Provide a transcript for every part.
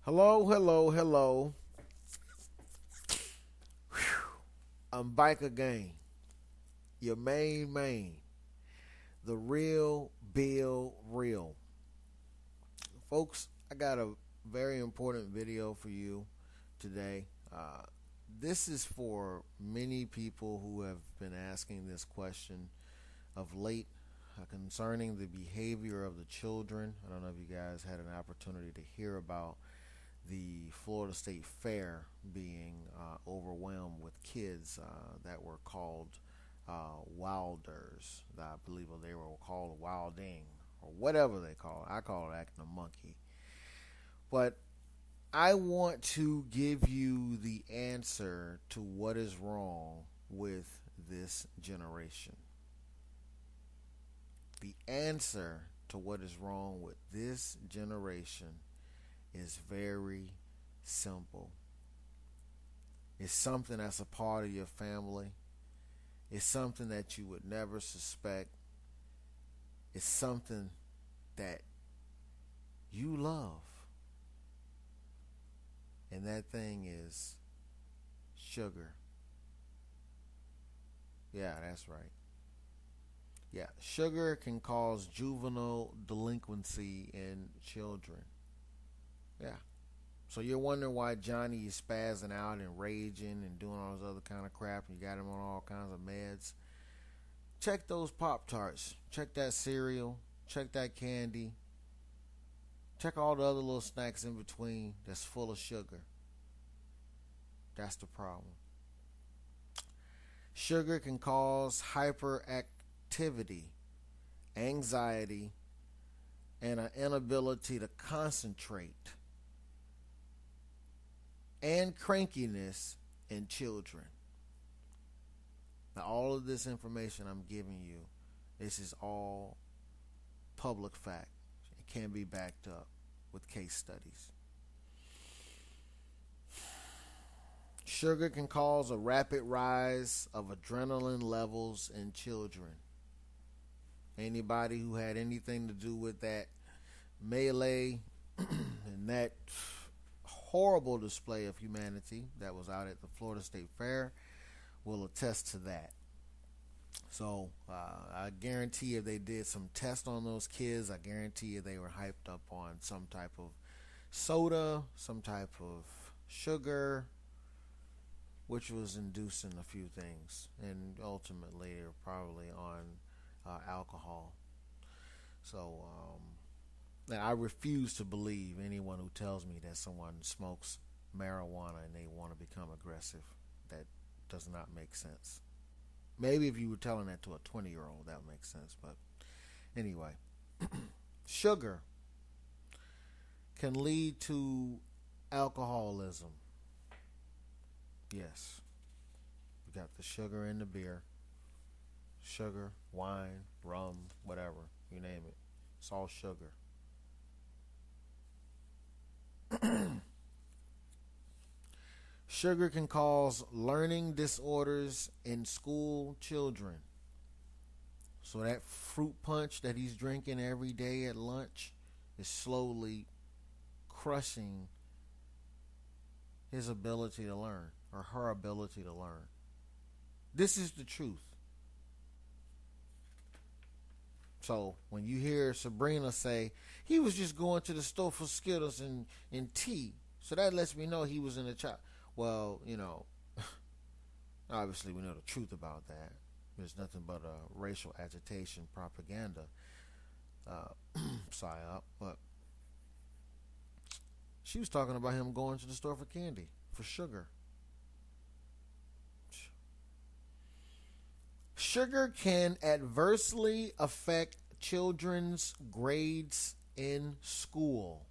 Hello, hello, hello. Whew. I'm back again. Your main. The real Bill Real. Folks, I got a very important video for you today. This is for many people who have been asking this question of late concerning the behavior of the children. I don't know if you guys had an opportunity to hear about the Florida State Fair being overwhelmed with kids that were called wilders. I believe they were called wilding or whatever they call it. I call it acting a monkey. But I want to give you the answer to what is wrong with this generation. The answer to what is wrong with this generation is very simple. It's something that's a part of your family. It's something that you would never suspect. It's something that you love. And that thing is sugar. Yeah, that's right. Yeah, sugar can cause juvenile delinquency in children. Yeah. So you're wondering why Johnny is spazzing out and raging and doing all this other kind of crap, and you got him on all kinds of meds. Check those Pop-Tarts. Check that cereal. Check that candy. Check all the other little snacks in between that's full of sugar. That's the problem. Sugar can cause hyperactivity, anxiety, and an inability to concentrate, and crankiness in children. Now, all of this information I'm giving you, this is all public fact. It can be backed up with case studies. Sugar can cause a rapid rise of adrenaline levels in children. Anybody who had anything to do with that melee and that horrible display of humanity that was out at the Florida State Fair will attest to that. So I guarantee if they did some tests on those kids, I guarantee you they were hyped up on some type of soda, some type of sugar, which was inducing a few things, and ultimately they were probably on alcohol. So I refuse to believe anyone who tells me that someone smokes marijuana and they want to become aggressive. That does not make sense. Maybe if you were telling that to a 20-year-old, that would make sense. But anyway, sugar can lead to alcoholism. Yes. You got the sugar in the beer. Sugar, wine, rum, whatever. You name it. It's all sugar. Sugar can cause learning disorders in school children. So that fruit punch that he's drinking every day at lunch is slowly crushing his ability to learn, or her ability to learn. This is the truth. So when you hear Sabrina say, he was just going to the store for Skittles and tea, so that lets me know he was in the child. Well, obviously we know the truth about that. There's nothing but a racial agitation propaganda psyop. But she was talking about him going to the store for candy, for sugar. Sugar can adversely affect children's grades in school.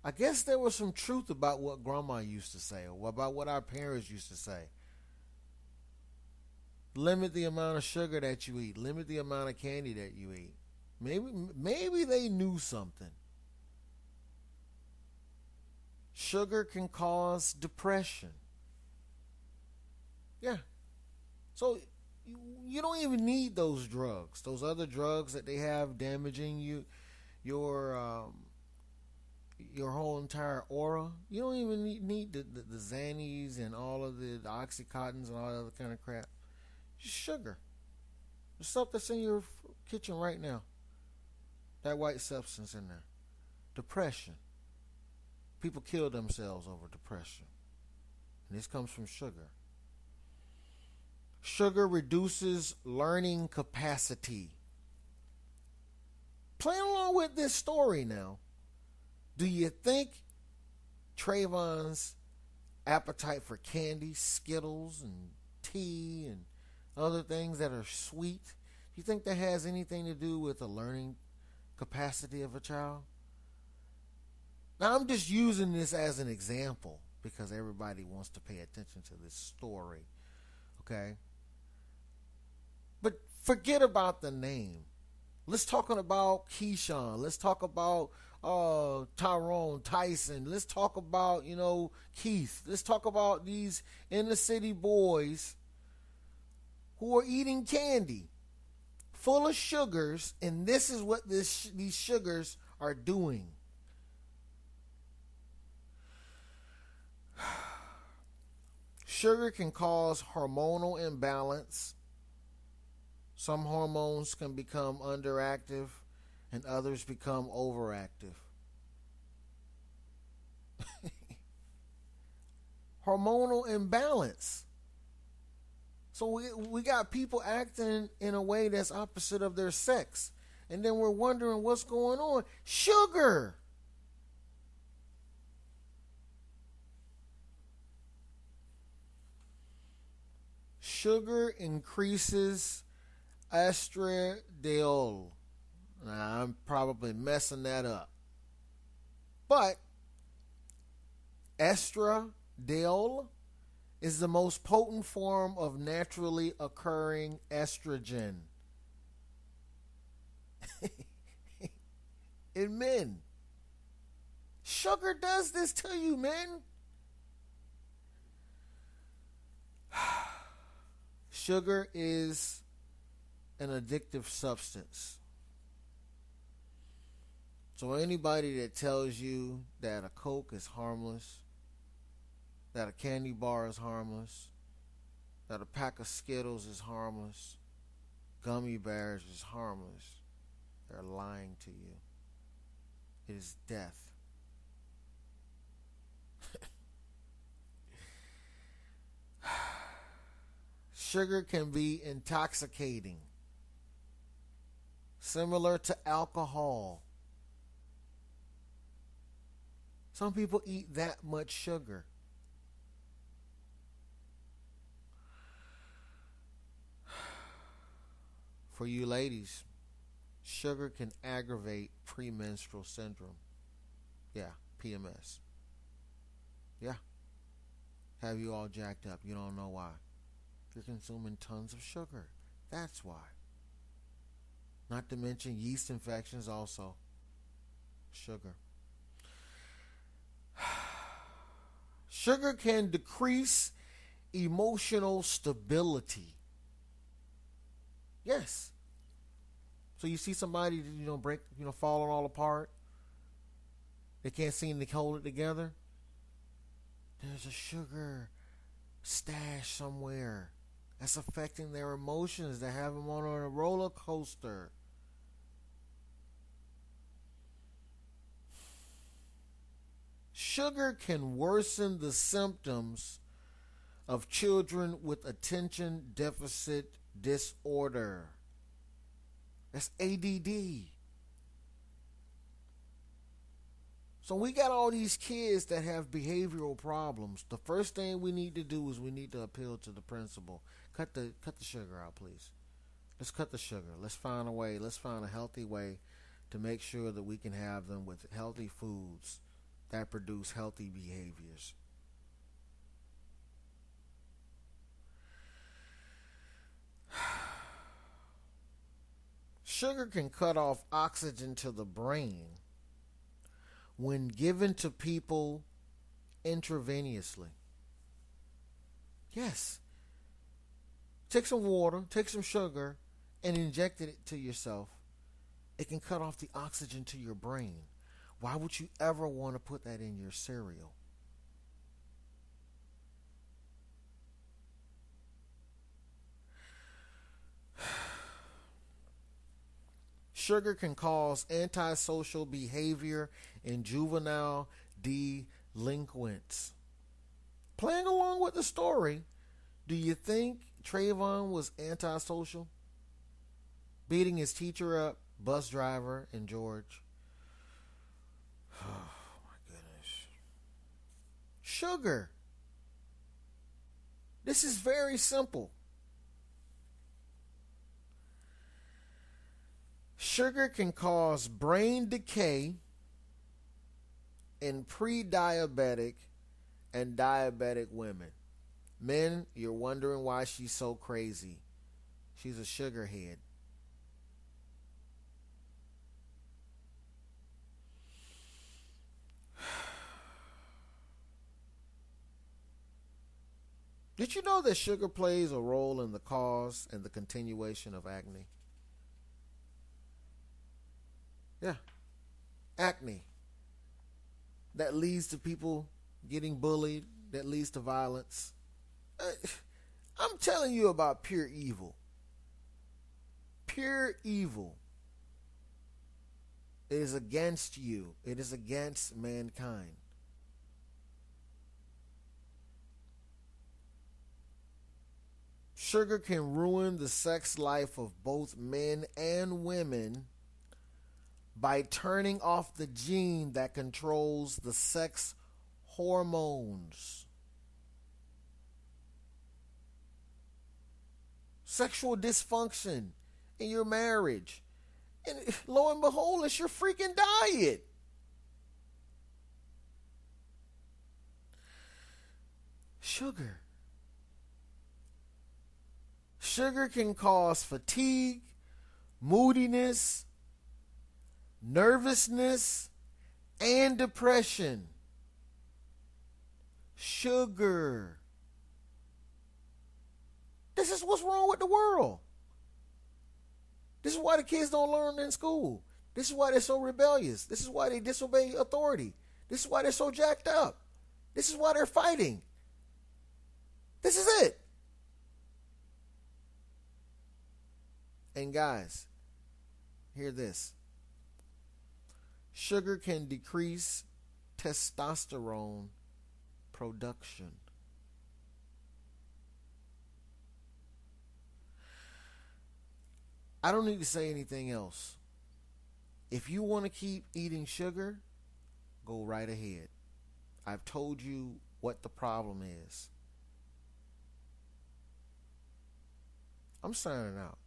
I guess there was some truth about what Grandma used to say, or about what our parents used to say. Limit the amount of sugar that you eat. Limit the amount of candy that you eat. Maybe they knew something. Sugar can cause depression. Yeah. So you don't even need those drugs. Those other drugs that they have damaging your your whole entire aura. You don't even need the Xannies and all of the Oxycontins and all that other kind of crap. Just sugar. The stuff that's in your kitchen right now. That white substance in there. Depression. People kill themselves over depression. And this comes from sugar. Sugar reduces learning capacity. Playing along with this story now, do you think Trayvon's appetite for candy, Skittles, and tea, and other things that are sweet, do you think that has anything to do with the learning capacity of a child? Now, I'm just using this as an example because everybody wants to pay attention to this story, okay? But forget about the name. Let's talk about Keyshawn. Let's talk about Tyrone, Tyson. Let's talk about, Keith. Let's talk about these inner city boys who are eating candy full of sugars, and this is what these sugars are doing. Sugar can cause hormonal imbalance. Some hormones can become underactive and others become overactive. Hormonal imbalance. So we got people acting in a way that's opposite of their sex. And then we're wondering what's going on. Sugar. Sugar increases estradiol. Now, I'm probably messing that up. But estradiol is the most potent form of naturally occurring estrogen in men. Sugar does this to you, men. Sugar is an addictive substance. So anybody that tells you that a Coke is harmless, that a candy bar is harmless, that a pack of Skittles is harmless, gummy bears is harmless, they're lying to you. It is death. Sugar can be intoxicating, similar to alcohol. Some people eat that much sugar. For you ladies, sugar can aggravate premenstrual syndrome. Yeah, PMS. Yeah. Have you all jacked up? You don't know why. You're consuming tons of sugar. That's why. Not to mention yeast infections also. Sugar. Sugar can decrease emotional stability. Yes. So you see somebody, break, falling all apart. They can't seem to hold it together. There's a sugar stash somewhere that's affecting their emotions, that have them on a roller coaster. Sugar can worsen the symptoms of children with attention deficit disorder. That's ADD. So we got all these kids that have behavioral problems. The first thing we need to do is we need to appeal to the principal. Cut the sugar out, please. Let's cut the sugar. Let's find a way. Let's find a healthy way to make sure that we can have them with healthy foods that produce healthy behaviors. Sugar can cut off oxygen to the brain when given to people intravenously. Yes. Take some water, take some sugar, and inject it to yourself. It can cut off the oxygen to your brain. Why would you ever want to put that in your cereal? Sugar can cause antisocial behavior in juvenile delinquents. Playing along with the story, do you think Trayvon was antisocial? Beating his teacher up, bus driver, and George. Oh my goodness. Sugar. This is very simple. Sugar can cause brain decay in pre-diabetic and diabetic women. Men, you're wondering why she's so crazy. She's a sugar head. Did you know that sugar plays a role in the cause and the continuation of acne? Yeah. Acne. That leads to people getting bullied, that leads to violence. I'm telling you about pure evil. Pure evil. It is against you. It is against mankind. Sugar can ruin the sex life of both men and women by turning off the gene that controls the sex hormones. Sexual dysfunction in your marriage. And lo and behold, it's your freaking diet. Sugar. Sugar can cause fatigue, moodiness, nervousness, and depression. Sugar. This is what's wrong with the world. This is why the kids don't learn in school. This is why they're so rebellious. This is why they disobey authority. This is why they're so jacked up. This is why they're fighting. This is it. And guys, hear this. Sugar can decrease testosterone production. I don't need to say anything else. If you want to keep eating sugar, go right ahead. I've told you what the problem is. I'm signing out.